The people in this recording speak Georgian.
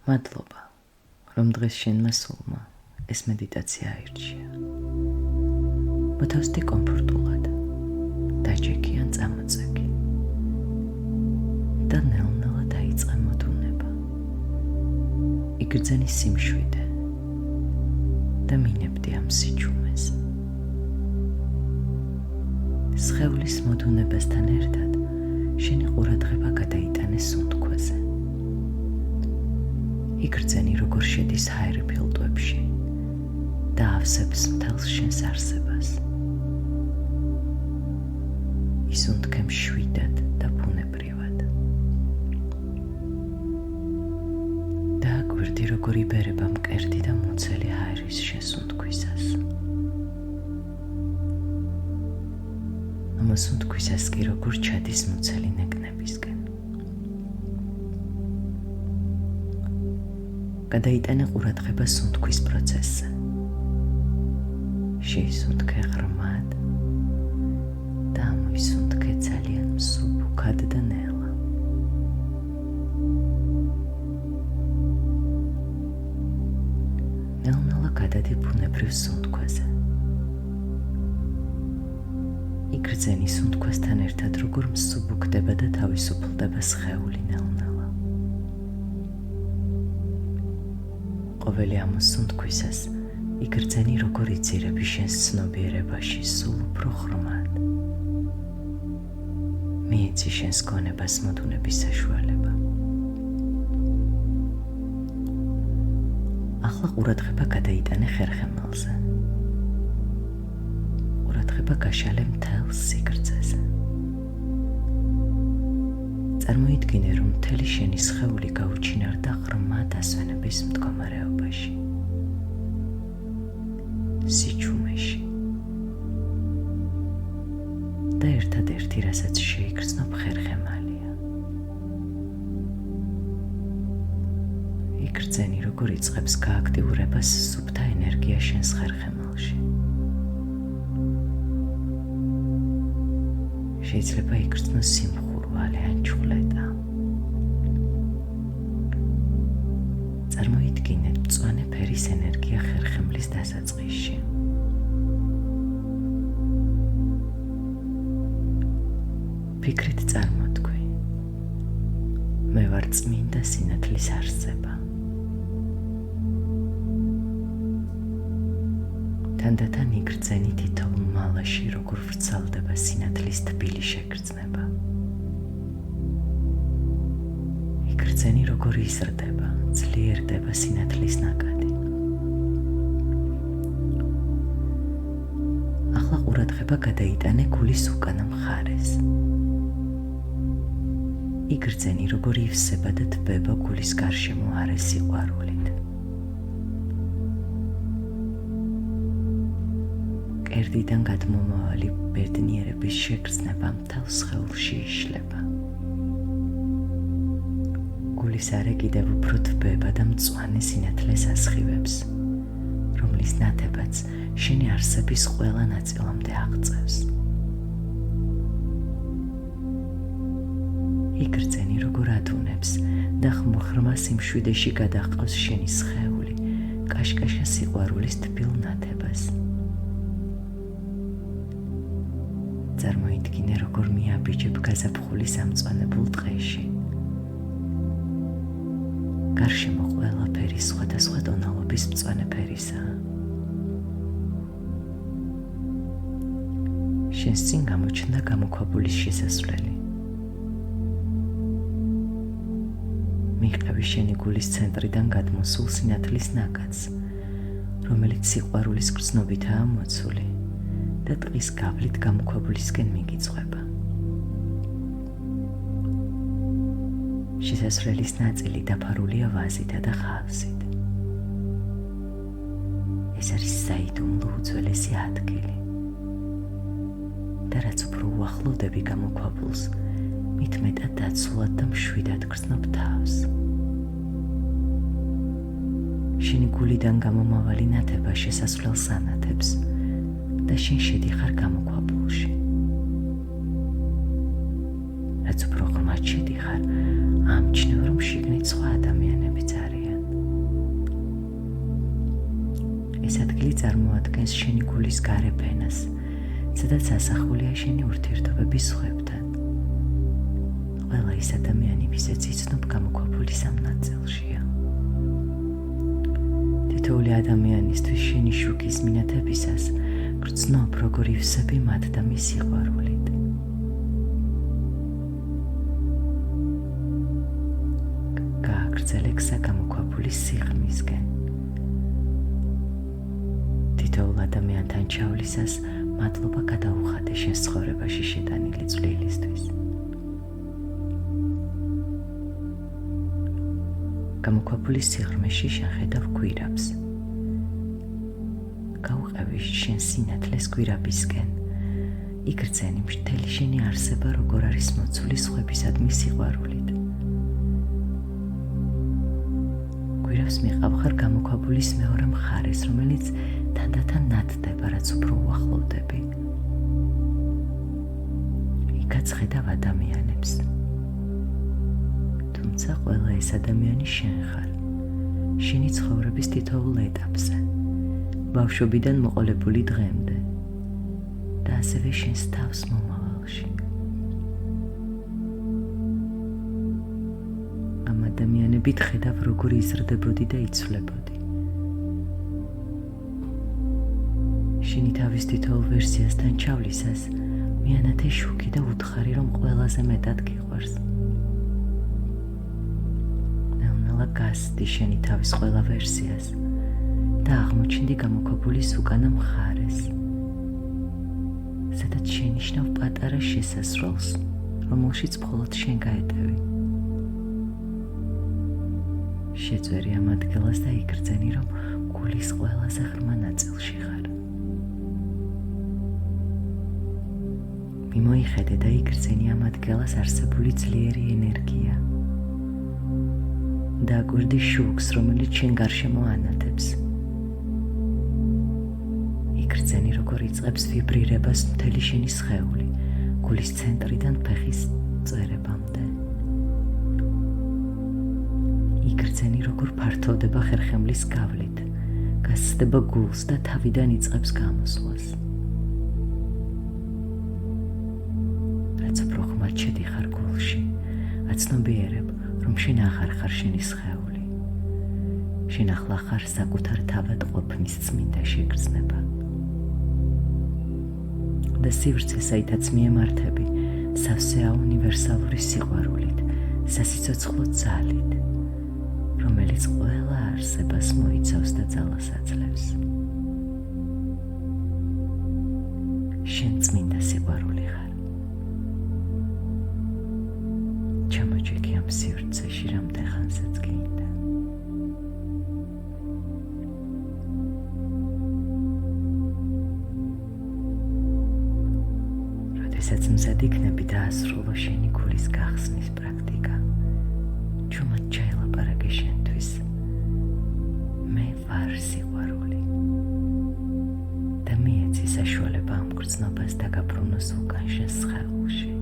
მადლობა, რომ დღეს შენმა სულმა ეს მედიტაცია აირჩია. მოთავსდი კომფორტულად, დაჭექი ან წამოწექი და ნელ-ნელა დაიწყე მოდუნება. იგრძენი სიმშვიდე და მინებდი ამ სიჩუმეს. სხეულის მოდუნებასთან ერთად შენი ყურადღება გადაიტანე სუნთქვაზე. იგრძენი როგორ შედის ჰაერი ფილტვებში და ავსებს მთელს შენს არსებას. ისუნთქე მშვიდად და ბუნებრივად. დააკვირდი როგორ იბერება მკერდი და მუცელი ჰაერის შესუნთქვისას. ამოსუნთქვისას კი როგორ ჩადის მუცელი ნეკნებისკენ. გადაიტანე ყურადღება სუნთქვის პროცესზე. შეისუნთქე ღრმად და ამოისუნთქე ძალიან მსუბუქად და ნელა. ნელა გადადი ბუნებრივ სუნთქვაზე. იგრძენი სუნთქვასთან ერთად როგორ მსუბუქდება და თავისუფლდება სხეული ნელა. ყოველი ამოსუნთქვისას იგრძენი როგორ იწირები შენს ცნობიერებაში სულ უფრო ღრმად. მიეცი შენს გონებას მოდუნების საშუალება. ახლა ყურადღება გადაიტანე ხერხემალზე. ყურადღება გაშალე მთელს სიგრძეზე. წარმოიდგინე, რომ მთელი შენი სხეული გაუჩინარდა ღრმა დასვენების მდგომარეობაში. სიჩუმეში. და ერთადერთი, რასაც შეიგრძნობ, ხერხემალია. იგრძენი როგორ იწყებს გააქტიურებას სუფთა ენერგია შენს ხერხემალში. შეიძლება იგრძნოს სიმხურვალე ან ჩხლეტა. წარმოიდგინე მწვანე ფერის ენერგია ხერხემლის დასაწყისში. ფიქრით წარმოთქვი. მე ვარ წმინდა სინათლის არსება. თანდათან იგრძენი თითოეულ მალაში როგორ ვრცალდება სინათლის თბილი შეგრძნება. იგრძენი როგორ იზრდება, ძლიერდება სინათლის ნაკადი. ახლა ყურადღება გადაიტანე გულის უკანა მხარეს. იგრძენი როგორ ივსება და თბება გულის გარშემო არე სიყვარულით. კერდიდან გადმომავალი ბედნიერების შეგრძნება მთელ სხეულში იშლება. გულის არე კიდევ უფრო თბება და მწვანე სინათლეს ასხივებს, რომლის ნათებაც შენი არსების ყველა ნაწილამდე აღწევს. იგრძენი როგორ ატუნებს და ღრმა სიმშვიდეში გადაჰყავს შენი სხეული კაშკაშა სიყვარულის თბილ ნათებას. წარმოიდგინე როგორ მიაბიჯებ გაზაფხული სამწვანებულ ტყეში. გარშემო ყველაფერი სხვადასხვა ტონალობის მწვანე ფერისაა. შენს წინ გამოჩნდა გამოქვაბულის შესასვლელი. მიიღები შენი გულის ცენტრიდან გადმოსულ სინათლის ნაკადს, რომელიც სიყვარულის გრძნობითაა მოცული და ტყის გავლით გამოქვაბულისკენ მიგიწყვება. შესასვლელის ნაწილი დაფარულია ვაზითა და ხავსით. ეს არის საიდუმლო უძველესი ადგილი. და რაც უფრო უახლოვდები გამოქვაბულს, მით მეტად დაცულად და მშვიდად გრძნობ თავს. შენი გულიდან გამომავალი ნათება შესასვლელს ანათებს და შენ შედიხარ გამოქვაბულში. რაც უფრო ღრმად შედიხარ, ამჩნევ, რომ შიგნით სხვა ადამიანებიც არიან. შენს შენი გულის გარე ფენას, სადაც ასახულია შენი ურთიერთობების სხვებთან. ყველა ის ადამიანი, ვისაც იცნობ, გამოქვაბული სამ ნაწილშია. თითოეული ადამიანისთვის შენი შუქის მინათებისას გრძნობ, როგორ ივსები მათ და მის სიყვარულით. გააგრძელე გზა გამოქვაბულის სიღრმისკენ. თითოეულ ადამიანთან ჩავლისას მადლობა გადაუხადე შენს ცხოვრებაში შეტანილი წვლილისთვის. გამოქვაბულის სიღრმეში შეხედავ გვირაბს. გაუყევი შენ სინათლეს გვირაბისკენ. იგრძენი მთელი შენი არსება, როგორ არის მოცული სხვებისადმი სიყვარულით. გვირაბს მიყავხარ გამოქვაბულის მეორე მხარეს, რომელიც თანდათან ნათდება, რაც უფრო უახლოვდები. იქაც ხედავ ადამიანებს. თუმცა ყველა ეს ადამიანი შენ ხარ, შენი ცხოვრების თითოეულ ეტაპზე, ბავშვობიდან მოყოლებული დღემდე და ასევე შენს თავს მომავალში. ამ ადამიანებით ხედავ, როგორ იზრდებოდი და იცვლებოდი. შენი თავის თითოეულ ვერსიასთან ჩავლისას მიანათე შუქი და უთხარი, რომ ყველაზე მეტად გიყვარს. გასდი შენი თავის ყველა ვერსიას და აღმოჩნდი გამოქვაბულის უკანა მხარეს, სადაც შენიშნავ პატარა შესასრულს, რომელშიც მხოლოდ შენ გაეტევი. შეწვერი ამ ადგილას და იგრძენი, რომ გულის ყველაზე ღრმა ნაწილში ხარ. მიმოიხედე და იგრძენი ამ ადგილას არსებული ძლიერი ენერგია. დააკვირდი შუქს, რომელიც შენ გარშემო ანათებს. იგრძენი, როგორ იწყებს ვიბრირებას მთელი შენი სხეული, გულის ცენტრიდან ფეხის წვერებამდე. იგრძენი, როგორ ფართოვდება ხერხემლის გავლით, გასცდება გულს და თავიდან იწყებს გამოსვლას. რაც უფრო ხმად შედიხარ გულში, აცნობიერებ, რომ შენ აღარ ხარ შენი სხეული. შენ ახლა ხარ საკუთარ თავად ყოფნის წმინდა შეგრძნება. და სივრცე, საიდანაც მიემართები, სავსეა უნივერსალური სიყვარულით, სასიცოცხლო ძალით, რომელიც ყველა არსებას მოიცავს და ძალას აძლევს. შენ წმინდა სიყვარული ხარ. ჩამოჭიქი ამ სივრცეში რამდენ ხანსაც გინდა. როდესაც მზად იქნები დაასრულო შენი გულის გახსნის პრაქტიკა, ჩუმად ჩაილაპარაკე შენთვის. მე ვარ სიყვარული და მიეცი საშუალება ამ გრძნობას დაგაბრუნოს უკან შენს სხეულში.